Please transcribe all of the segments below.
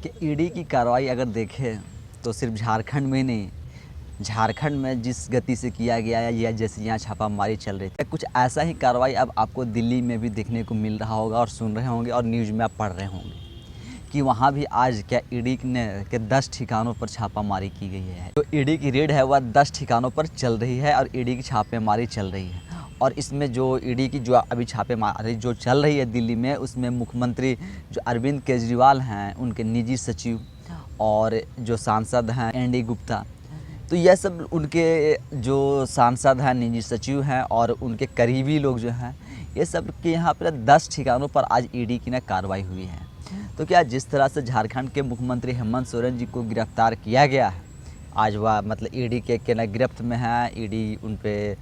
कि ईडी की कार्रवाई अगर देखें तो सिर्फ झारखंड में नहीं, झारखंड में जिस गति से किया गया है या जैसे यहाँ छापामारी चल रही थी, कुछ ऐसा ही कार्रवाई अब आपको दिल्ली में भी देखने को मिल रहा होगा और सुन रहे होंगे और न्यूज़ में आप पढ़ रहे होंगे कि वहाँ भी आज क्या ईडी ने के 10 ठिकानों पर छापामारी की गई है। जो ईडी की रेड है वह 10 ठिकानों पर चल रही है और ईडी की छापेमारी चल रही है। और इसमें जो ईडी की जो अभी छापेमारी जो चल रही है दिल्ली में, उसमें मुख्यमंत्री जो अरविंद केजरीवाल हैं, उनके निजी सचिव और जो सांसद हैं एनडी गुप्ता, तो यह सब उनके जो सांसद हैं, निजी सचिव हैं और उनके करीबी लोग जो हैं, ये सब के यहाँ पर 10 ठिकानों पर आज ईडी की ना कार्रवाई हुई है। तो क्या जिस तरह से झारखंड के मुख्यमंत्री हेमंत सोरेन जी को गिरफ्तार किया गया है, आज वह मतलब ईडी के ना गिरफ्त में है, ईडी उन पे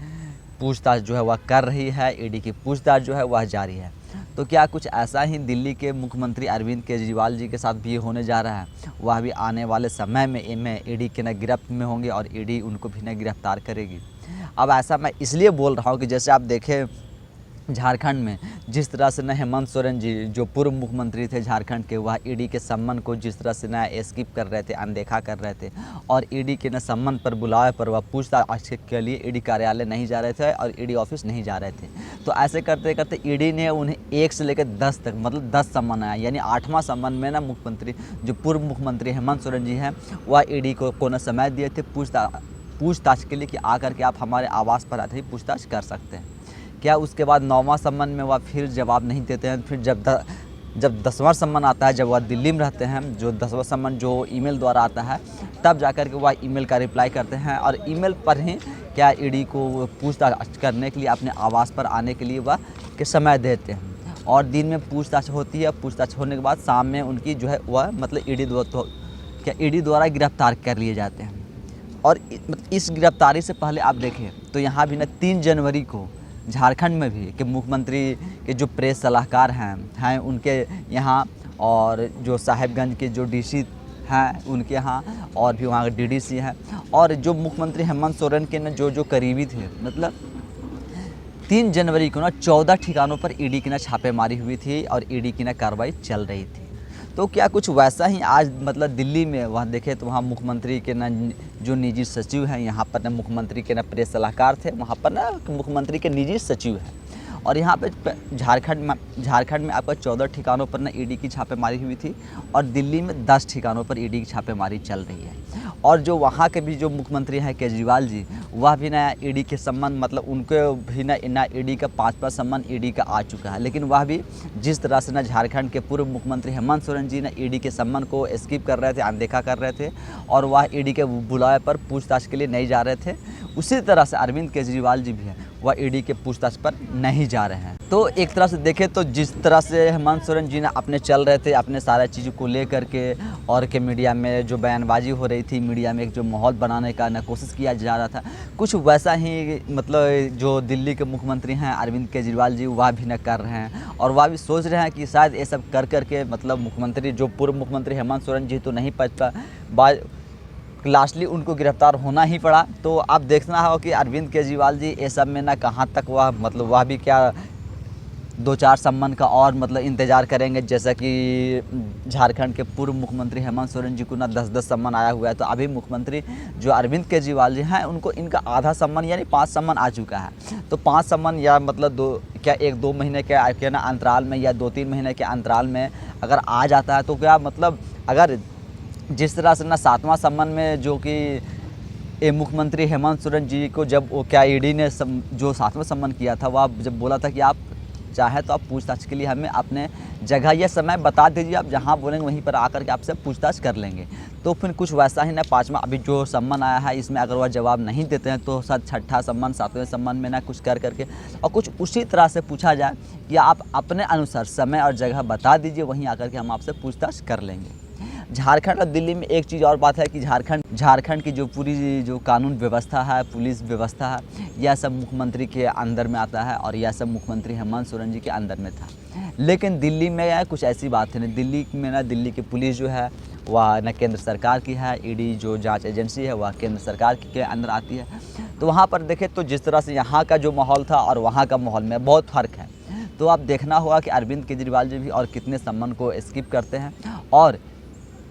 पूछताछ जो है वह कर रही है, ईडी की पूछताछ जो है वह जारी है। तो क्या कुछ ऐसा ही दिल्ली के मुख्यमंत्री अरविंद केजरीवाल जी के साथ भी होने जा रहा है? वह भी आने वाले समय में ईडी के न गिरफ्त में होंगे और ईडी उनको भी न गिरफ्तार करेगी। अब ऐसा मैं इसलिए बोल रहा हूँ कि जैसे आप देखें झारखंड में जिस तरह से न हेमंत सोरेन जी जो पूर्व मुख्यमंत्री थे झारखंड के, वह ईडी के सम्मन को जिस तरह से न स्किप कर रहे थे, अनदेखा कर रहे थे और ईडी के न सम्मन पर बुलावे पर वह पूछताछ के लिए ईडी कार्यालय नहीं जा रहे थे और ईडी ऑफिस नहीं जा रहे थे। तो ऐसे करते करते ईडी ने उन्हें 1 से लेकर 10 तक मतलब 10 सम्मन आया, यानी 8वां सम्मन में ना मुख्यमंत्री जो पूर्व मुख्यमंत्री हेमंत सोरेन जी हैं, वह ईडी को न समय दिए थे पूछताछ के लिए कि आकर के आप हमारे आवास पर आते ही पूछताछ कर सकते हैं। क्या उसके बाद 9वां सम्मन में वह फिर जवाब नहीं देते हैं? फिर जब 10वां सम्मन आता है, जब वह दिल्ली में रहते हैं, जो 10वां सम्मन जो ईमेल द्वारा आता है, तब जाकर के वह ईमेल का रिप्लाई करते हैं और ईमेल पर ही क्या ईडी को पूछताछ करने के लिए अपने आवास पर आने के लिए वह के समय देते हैं। और दिन में पूछताछ होती है, पूछताछ होने के बाद शाम में उनकी जो है वह मतलब ईडी द्वारा गिरफ्तार कर लिए जाते हैं। और इस गिरफ्तारी से पहले आप देखें तो यहाँ भी ना 3 जनवरी को झारखंड में भी कि मुख्यमंत्री के जो प्रेस सलाहकार हैं उनके यहाँ, और जो साहेबगंज के जो डीसी हैं उनके यहाँ, और भी वहाँ के डीडीसी हैं, और जो मुख्यमंत्री हेमंत सोरेन के न जो करीबी थे, मतलब 3 जनवरी को ना 14 ठिकानों पर ईडी की ना छापेमारी हुई थी और ईडी की ना कार्रवाई चल रही थी। तो क्या कुछ वैसा ही आज मतलब दिल्ली में वहाँ देखें तो वहाँ मुख्यमंत्री के ना जो निजी सचिव हैं, यहाँ पर ना मुख्यमंत्री के ना प्रेस सलाहकार थे, वहाँ पर ना मुख्यमंत्री के निजी सचिव हैं। और यहाँ पे झारखंड में आपका 14 ठिकानों पर ना ईडी की छापेमारी हुई थी और दिल्ली में 10 ठिकानों पर ईडी की छापेमारी चल रही है। और जो वहाँ के भी जो मुख्यमंत्री हैं केजरीवाल जी, वह भी ना ईडी के सम्मन मतलब उनके भी ना ईडी का 5वां सम्मन ईडी का आ चुका है। लेकिन वह भी जिस तरह से ना झारखंड के पूर्व मुख्यमंत्री हेमंत सोरेन जी ने ईडी के सम्मन को स्किप कर रहे थे, अनदेखा कर रहे थे और वह ईडी के बुलावे पर पूछताछ के लिए नहीं जा रहे थे, उसी तरह से अरविंद केजरीवाल जी भी हैं, वह ईडी के पूछताछ पर नहीं जा रहे हैं। तो एक तरह से देखें तो जिस तरह से हेमंत सोरेन जी ने अपने चल रहे थे अपने सारे चीज़ों को लेकर के, और के मीडिया में जो बयानबाजी हो रही थी, मीडिया में एक जो माहौल बनाने का ना कोशिश किया जा रहा था, कुछ वैसा ही मतलब जो दिल्ली के मुख्यमंत्री हैं अरविंद केजरीवाल जी, वह भी न कर रहे हैं। और वह भी सोच रहे हैं कि शायद ये सब कर करके मतलब मुख्यमंत्री जो पूर्व मुख्यमंत्री हेमंत सोरेन जी तो नहीं पचता, लास्टली उनको गिरफ्तार होना ही पड़ा। तो अब देखना हो कि अरविंद केजरीवाल जी ये सब में ना कहाँ तक वह मतलब वह भी क्या 2-4 सम्मन का और मतलब इंतज़ार करेंगे, जैसा कि झारखंड के पूर्व मुख्यमंत्री हेमंत सोरेन जी को ना 10-10 सम्मन आया हुआ है। तो अभी मुख्यमंत्री जो अरविंद केजरीवाल जी हैं उनको इनका आधा सम्मन यानी 5 सम्मन आ चुका है। तो 5 सम्मन या मतलब 1-2 महीने के ना अंतराल में या 2-3 महीने के अंतराल में अगर आ जाता है, तो क्या मतलब अगर जिस तरह से ना 7वां सम्मन में जो कि मुख्यमंत्री हेमंत सोरेन जी को जब वो क्या ईडी ने जो 7वां सम्मन किया था, वह जब बोला था कि आप चाहे तो आप पूछताछ के लिए हमें अपने जगह या समय बता दीजिए, आप जहां बोलेंगे वहीं पर आकर के आपसे पूछताछ कर लेंगे। तो फिर कुछ वैसा ही ना 5वां अभी जो सम्मन आया है, इसमें अगर वह जवाब नहीं देते हैं तो शायद 6ठा सम्मन 7वें सम्मन में ना कुछ कर करके और कुछ उसी तरह से पूछा जाए कि आप अपने अनुसार समय और जगह बता दीजिए, वहीं आकर के हम आपसे पूछताछ कर लेंगे। झारखंड और दिल्ली में एक चीज़ और बात है कि झारखंड की जो पूरी जो कानून व्यवस्था है, पुलिस व्यवस्था है, यह सब मुख्यमंत्री के अंदर में आता है और यह सब मुख्यमंत्री हेमंत सोरेन जी के अंदर में था। लेकिन दिल्ली में कुछ ऐसी बात है नहीं, दिल्ली में ना दिल्ली की पुलिस जो है वह न केंद्र सरकार की है, ईडी जो जांच एजेंसी है वह केंद्र सरकार के अंदर आती है। तो वहाँ पर देखें तो जिस तरह से यहाँ का जो माहौल था और वहाँ का माहौल में बहुत फ़र्क है। तो आप देखना होगा कि अरविंद केजरीवाल जी भी और कितने सम्मन को स्किप करते हैं और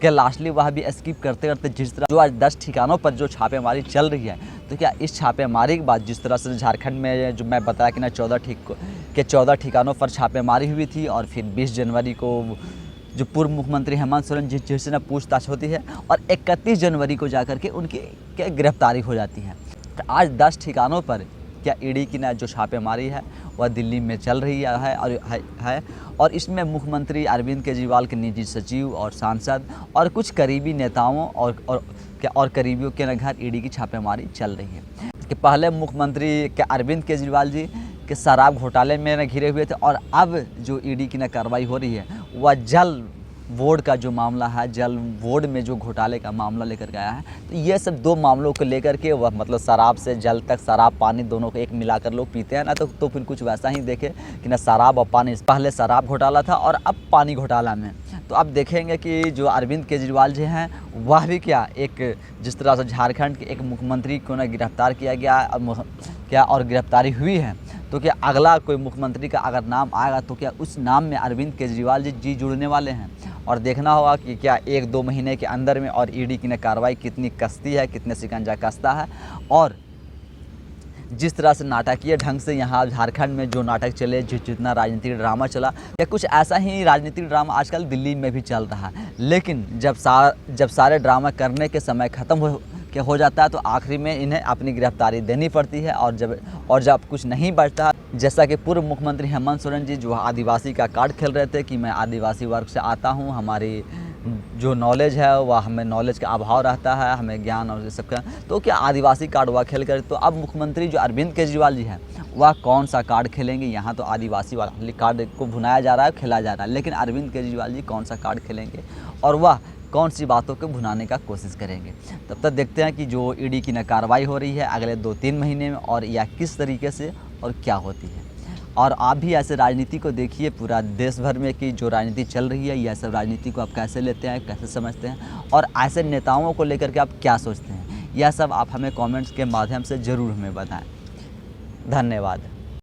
क्या लास्टली वह भी स्किप करते करते जिस तरह जो आज 10 ठिकानों पर जो छापेमारी चल रही है, तो क्या इस छापेमारी के बाद जिस तरह से झारखंड में जो मैं बताया कि ना 14 ठिकानों पर छापेमारी हुई थी और फिर 20 जनवरी को जो पूर्व मुख्यमंत्री हेमंत सोरेन जिनसे ना पूछताछ होती है और 31 जनवरी को जाकर के उनकी क्या गिरफ्तारी हो जाती है। तो आज 10 ठिकानों पर क्या ईडी की ना जो छापेमारी है वह दिल्ली में चल रही है और इसमें मुख्यमंत्री अरविंद केजरीवाल के निजी सचिव और सांसद और कुछ करीबी नेताओं और करीबियों के ना घर ईडी की छापेमारी चल रही है। कि पहले मुख्यमंत्री के अरविंद केजरीवाल जी के शराब घोटाले में न घिरे हुए थे और अब जो ईडी की न कार्रवाई हो रही है वह जल बोर्ड का जो मामला है, जल बोर्ड में जो घोटाले का मामला लेकर के आया है। तो ये सब दो मामलों को लेकर के वह मतलब शराब से जल तक, शराब पानी दोनों को एक मिलाकर लोग पीते हैं ना, तो फिर कुछ वैसा ही देखे कि ना शराब और पानी, पहले शराब घोटाला था और अब पानी घोटाला में। तो अब देखेंगे कि जो अरविंद केजरीवाल जी हैं वह भी क्या एक जिस तरह से झारखंड के एक मुख्यमंत्री को ना गिरफ्तार किया गया और गिरफ्तारी हुई है, तो क्या अगला कोई मुख्यमंत्री का अगर नाम आएगा तो क्या उस नाम में अरविंद केजरीवाल जी जुड़ने वाले हैं। और देखना होगा कि क्या 1-2 महीने के अंदर में और ईडी की न कार्रवाई कितनी कसती है, कितने शिकंजा कसता है। और जिस तरह से नाटकीय ढंग से यहाँ झारखंड में जो नाटक चले, जितना राजनीतिक ड्रामा चला, या कुछ ऐसा ही राजनीतिक ड्रामा आजकल दिल्ली में भी चल रहा है। लेकिन जब सारे ड्रामा करने के समय ख़त्म हो जाता है तो आखिरी में इन्हें अपनी गिरफ्तारी देनी पड़ती है। और जब कुछ नहीं बचता, जैसा कि पूर्व मुख्यमंत्री हेमंत सोरेन जी जो आदिवासी का कार्ड खेल रहे थे कि मैं आदिवासी वर्ग से आता हूँ, हमारी जो नॉलेज है वह हमें नॉलेज का अभाव रहता है, हमें ज्ञान और सब का, तो क्या आदिवासी कार्ड वह खेल कर, तो अब मुख्यमंत्री जो अरविंद केजरीवाल जी हैं वह कौन सा कार्ड खेलेंगे। यहाँ तो आदिवासी वाला कार्ड को भुनाया जा रहा है, खेला जा रहा है, लेकिन अरविंद केजरीवाल जी कौन सा कार्ड खेलेंगे और वह कौन सी बातों को भुनाने का कोशिश करेंगे। तब तक देखते हैं कि जो ईडी की न कार्रवाई हो रही है अगले 2-3 महीने में और या किस तरीके से और क्या होती है। और आप भी ऐसे राजनीति को देखिए पूरा देश भर में कि जो राजनीति चल रही है, यह सब राजनीति को आप कैसे लेते हैं, कैसे समझते हैं और ऐसे नेताओं को लेकर के आप क्या सोचते हैं, यह सब आप हमें कमेंट्स के माध्यम से ज़रूर हमें बताएं। धन्यवाद।